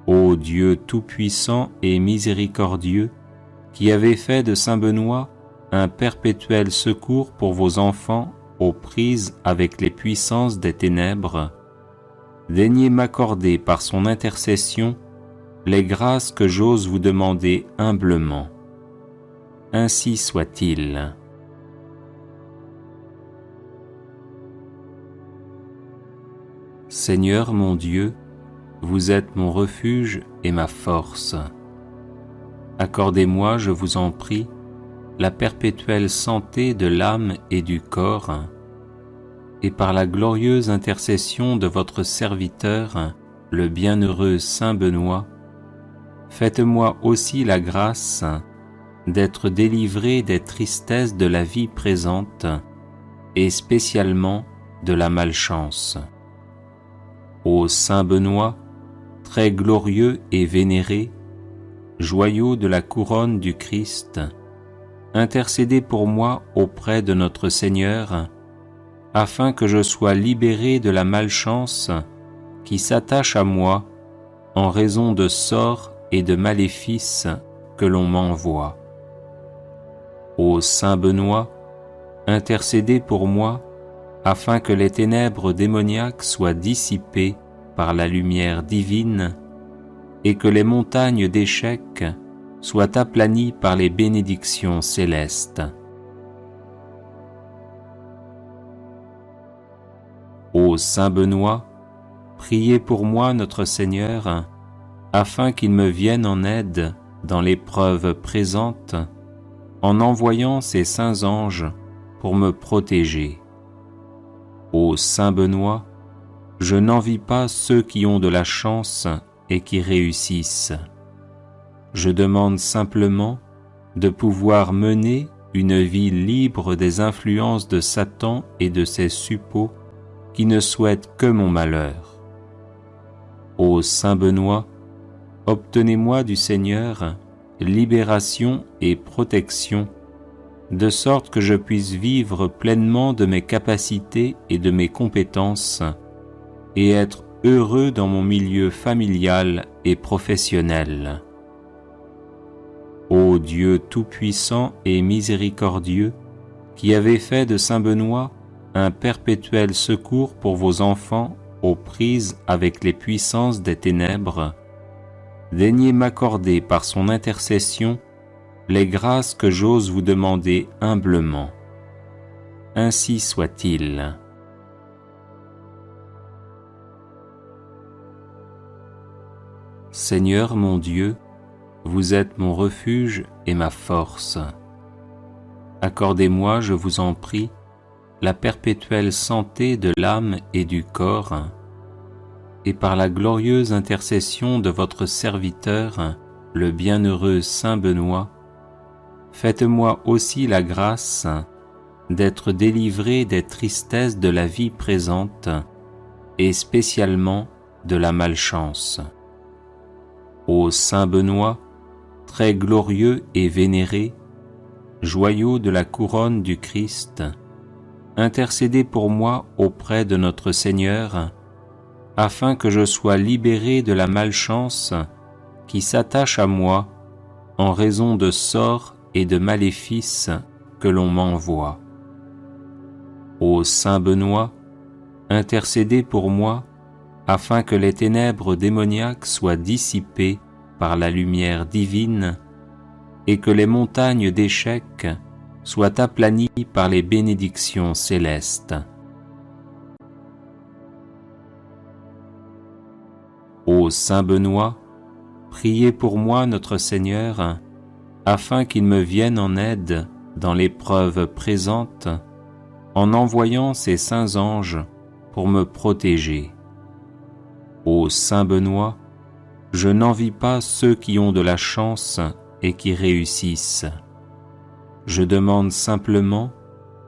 Ô Dieu tout-puissant et miséricordieux, qui avez fait de saint Benoît un perpétuel secours pour vos enfants aux prises avec les puissances des ténèbres, daignez m'accorder par son intercession les grâces que j'ose vous demander humblement. Ainsi soit-il. Seigneur mon Dieu, vous êtes mon refuge et ma force. Accordez-moi, je vous en prie, la perpétuelle santé de l'âme et du corps, et par la glorieuse intercession de votre serviteur, le bienheureux saint Benoît, faites-moi aussi la grâce d'être délivré des tristesses de la vie présente et spécialement de la malchance. Ô saint Benoît, très glorieux et vénéré, joyau de la couronne du Christ, intercédez pour moi auprès de notre Seigneur, afin que je sois libéré de la malchance qui s'attache à moi en raison de sorts et de maléfices que l'on m'envoie. Ô saint Benoît, intercédez pour moi afin que les ténèbres démoniaques soient dissipées par la lumière divine et que les montagnes d'échecs soient aplanies par les bénédictions célestes. Ô saint Benoît, priez pour moi notre Seigneur, afin qu'il me vienne en aide dans l'épreuve présente, en envoyant ses saints anges pour me protéger. Ô saint Benoît, je n'envie pas ceux qui ont de la chance et qui réussissent. Je demande simplement de pouvoir mener une vie libre des influences de Satan et de ses suppôts qui ne souhaitent que mon malheur. Ô saint Benoît, obtenez-moi du Seigneur libération et protection, de sorte que je puisse vivre pleinement de mes capacités et de mes compétences, et être heureux dans mon milieu familial et professionnel. Ô Dieu tout-puissant et miséricordieux, qui avez fait de saint Benoît un perpétuel secours pour vos enfants aux prises avec les puissances des ténèbres, daignez m'accorder par son intercession les grâces que j'ose vous demander humblement. Ainsi soit-il. Seigneur mon Dieu, vous êtes mon refuge et ma force. Accordez-moi, je vous en prie, la perpétuelle santé de l'âme et du corps, et par la glorieuse intercession de votre serviteur, le bienheureux saint Benoît, faites-moi aussi la grâce d'être délivré des tristesses de la vie présente et spécialement de la malchance. Ô saint Benoît, très glorieux et vénéré, joyau de la couronne du Christ, intercédez pour moi auprès de notre Seigneur, afin que je sois libéré de la malchance qui s'attache à moi en raison de sorts et de maléfices que l'on m'envoie. Ô saint Benoît, intercédez pour moi afin que les ténèbres démoniaques soient dissipées par la lumière divine et que les montagnes d'échecs soient aplanies par les bénédictions célestes. Ô saint Benoît, priez pour moi notre Seigneur, afin qu'il me vienne en aide dans l'épreuve présente, en envoyant ses saints anges pour me protéger. Ô saint Benoît, je n'envie pas ceux qui ont de la chance et qui réussissent. Je demande simplement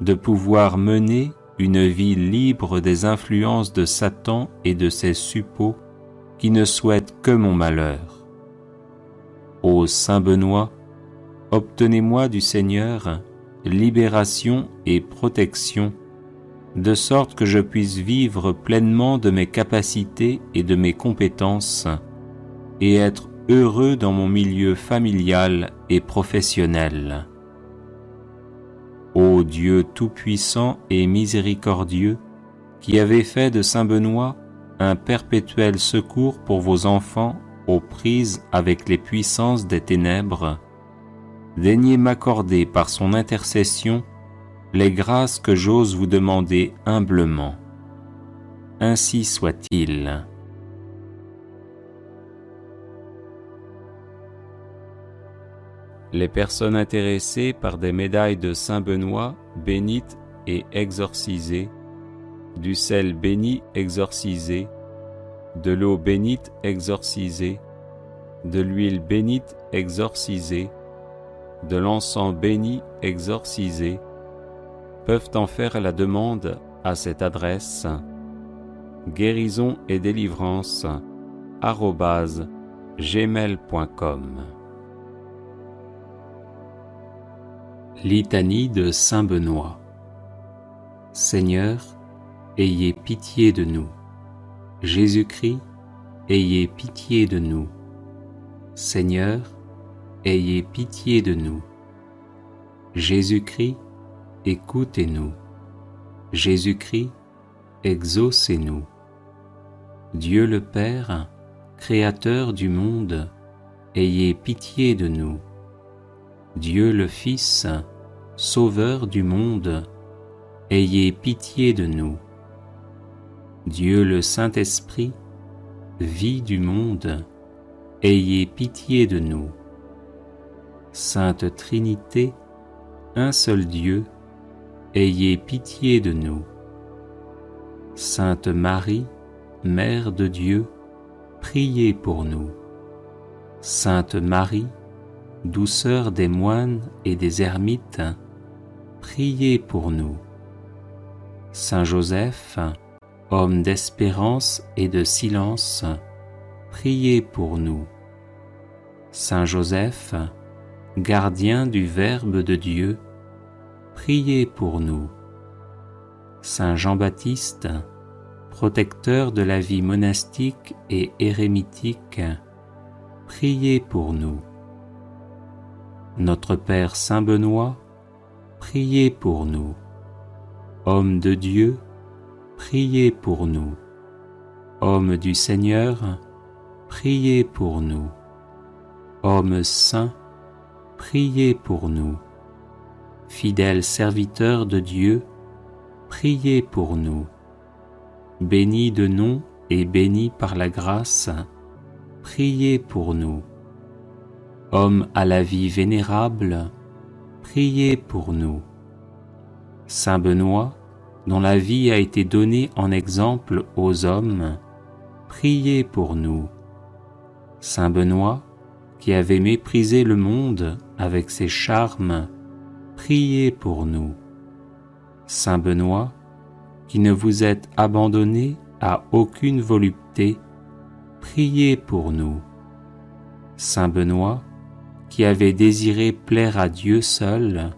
de pouvoir mener une vie libre des influences de Satan et de ses suppôts qui ne souhaitent que mon malheur. Ô saint Benoît, obtenez-moi du Seigneur libération et protection, de sorte que je puisse vivre pleinement de mes capacités et de mes compétences, et être heureux dans mon milieu familial et professionnel. Ô Dieu tout-puissant et miséricordieux, qui avez fait de saint Benoît un perpétuel secours pour vos enfants aux prises avec les puissances des ténèbres, daignez m'accorder par son intercession les grâces que j'ose vous demander humblement. Ainsi soit-il. Les personnes intéressées par des médailles de saint Benoît bénites et exorcisées, du sel béni exorcisé, de l'eau bénite exorcisée, de l'huile bénite exorcisée, de l'encens béni exorcisé, peuvent en faire la demande à cette adresse guérison et délivrance @gmail.com. Litanie de saint Benoît. Seigneur, ayez pitié de nous. Jésus-Christ, ayez pitié de nous. Seigneur, ayez pitié de nous. Jésus-Christ, écoutez-nous. Jésus-Christ, exaucez-nous. Dieu le Père, Créateur du monde, ayez pitié de nous. Dieu le Fils, Sauveur du monde, ayez pitié de nous. Dieu le Saint-Esprit, vie du monde, ayez pitié de nous. Sainte Trinité, un seul Dieu, ayez pitié de nous. Sainte Marie, Mère de Dieu, priez pour nous. Sainte Marie, douceur des moines et des ermites, priez pour nous. Saint Joseph, homme d'espérance et de silence, priez pour nous. Saint Joseph, gardien du Verbe de Dieu, priez pour nous. Saint Jean-Baptiste, protecteur de la vie monastique et érémitique, priez pour nous. Notre Père Saint Benoît, priez pour nous. Homme de Dieu, priez pour nous. Homme du Seigneur, priez pour nous. Homme saint, priez pour nous. Fidèle serviteur de Dieu, priez pour nous. Béni de nom et béni par la grâce, priez pour nous. Homme à la vie vénérable, priez pour nous. Saint Benoît, dont la vie a été donnée en exemple aux hommes, priez pour nous. Saint Benoît, qui avait méprisé le monde avec ses charmes, priez pour nous. Saint Benoît, qui ne vous êtes abandonné à aucune volupté, priez pour nous. Saint Benoît, qui avait désiré plaire à Dieu seul,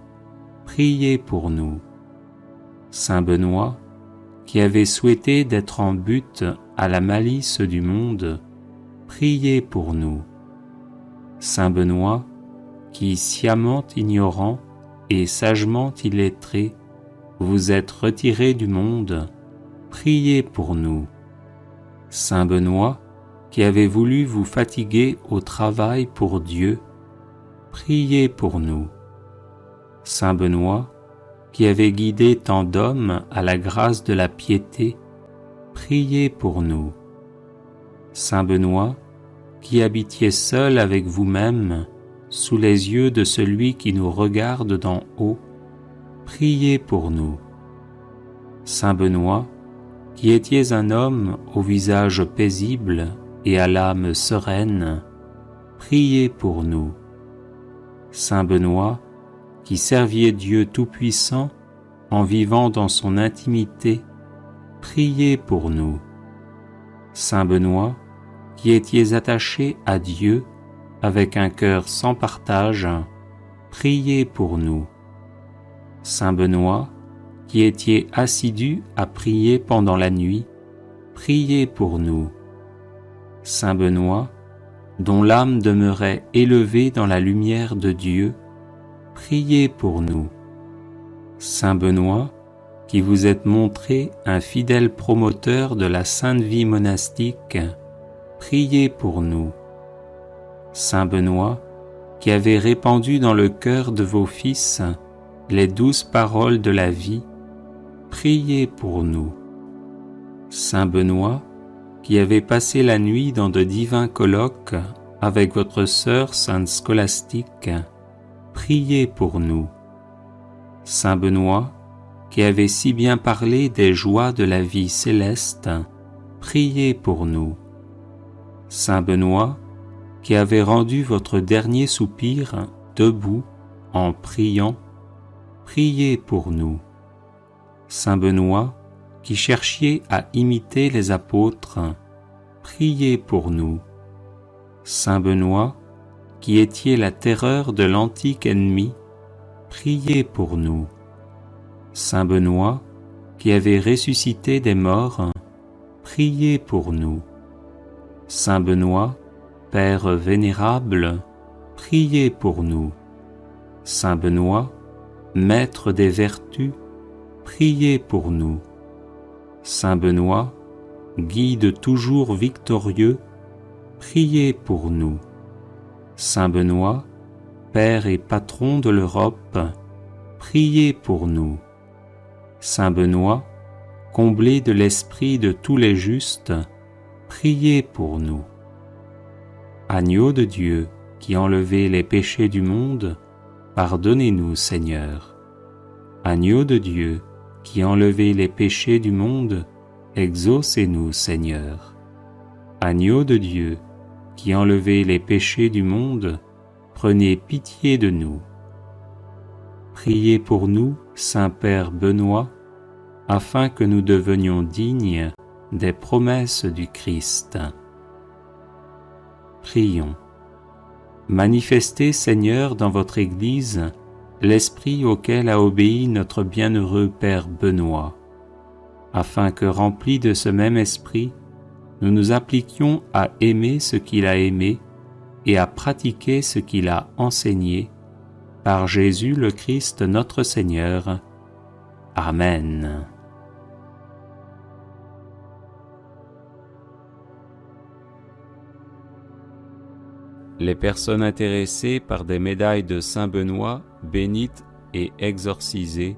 priez pour nous. Saint Benoît, qui avait souhaité d'être en butte à la malice du monde, priez pour nous. Saint Benoît, qui, sciemment ignorant et sagement illettré, vous êtes retiré du monde, priez pour nous. Saint Benoît, qui avez voulu vous fatiguer au travail pour Dieu, priez pour nous. Saint Benoît, qui avez guidé tant d'hommes à la grâce de la piété, priez pour nous. Saint Benoît, qui habitiez seul avec vous-même, sous les yeux de celui qui nous regarde d'en haut, priez pour nous. Saint Benoît, qui étiez un homme au visage paisible et à l'âme sereine, priez pour nous. Saint Benoît, qui serviez Dieu Tout-Puissant en vivant dans son intimité, priez pour nous. Saint Benoît, qui étiez attaché à Dieu avec un cœur sans partage, priez pour nous. Saint Benoît, qui étiez assidu à prier pendant la nuit, priez pour nous. Saint Benoît, dont l'âme demeurait élevée dans la lumière de Dieu, priez pour nous. Saint Benoît, qui vous êtes montré un fidèle promoteur de la sainte vie monastique, priez pour nous. Saint Benoît, qui avez répandu dans le cœur de vos fils les douces paroles de la vie, priez pour nous. Saint Benoît, qui avez passé la nuit dans de divins colloques avec votre sœur sainte Scolastique, priez pour nous. Saint Benoît, qui avez si bien parlé des joies de la vie céleste, priez pour nous. Saint Benoît, qui avez rendu votre dernier soupir debout en priant, priez pour nous. Saint Benoît, qui cherchiez à imiter les apôtres, priez pour nous. Saint Benoît, qui étiez la terreur de l'antique ennemi, priez pour nous. Saint Benoît, qui avez ressuscité des morts, priez pour nous. Saint Benoît, Père vénérable, priez pour nous. Saint Benoît, Maître des vertus, priez pour nous. Saint Benoît, Guide toujours victorieux, priez pour nous. Saint Benoît, Père et Patron de l'Europe, priez pour nous. Saint Benoît, comblé de l'esprit de tous les justes, priez pour nous. Agneau de Dieu, qui enlevez les péchés du monde, pardonnez-nous, Seigneur. Agneau de Dieu, qui enlevez les péchés du monde, exaucez-nous, Seigneur. Agneau de Dieu, qui enlevez les péchés du monde, prenez pitié de nous. Priez pour nous, Saint-Père Benoît, afin que nous devenions dignes des promesses du Christ. Prions. Manifestez, Seigneur, dans votre Église, l'esprit auquel a obéi notre bienheureux Père Benoît, afin que, remplis de ce même esprit, nous nous appliquions à aimer ce qu'il a aimé et à pratiquer ce qu'il a enseigné, par Jésus le Christ notre Seigneur. Amen. Les personnes intéressées par des médailles de Saint Benoît bénites et exorcisées,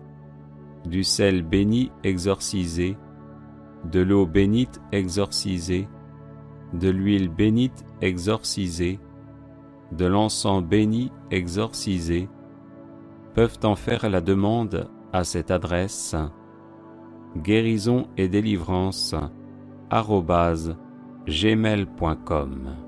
du sel béni exorcisé, de l'eau bénite exorcisée, de l'huile bénite exorcisée, de l'encens béni exorcisé, peuvent en faire la demande à cette adresse guérison et délivrance @gmail.com.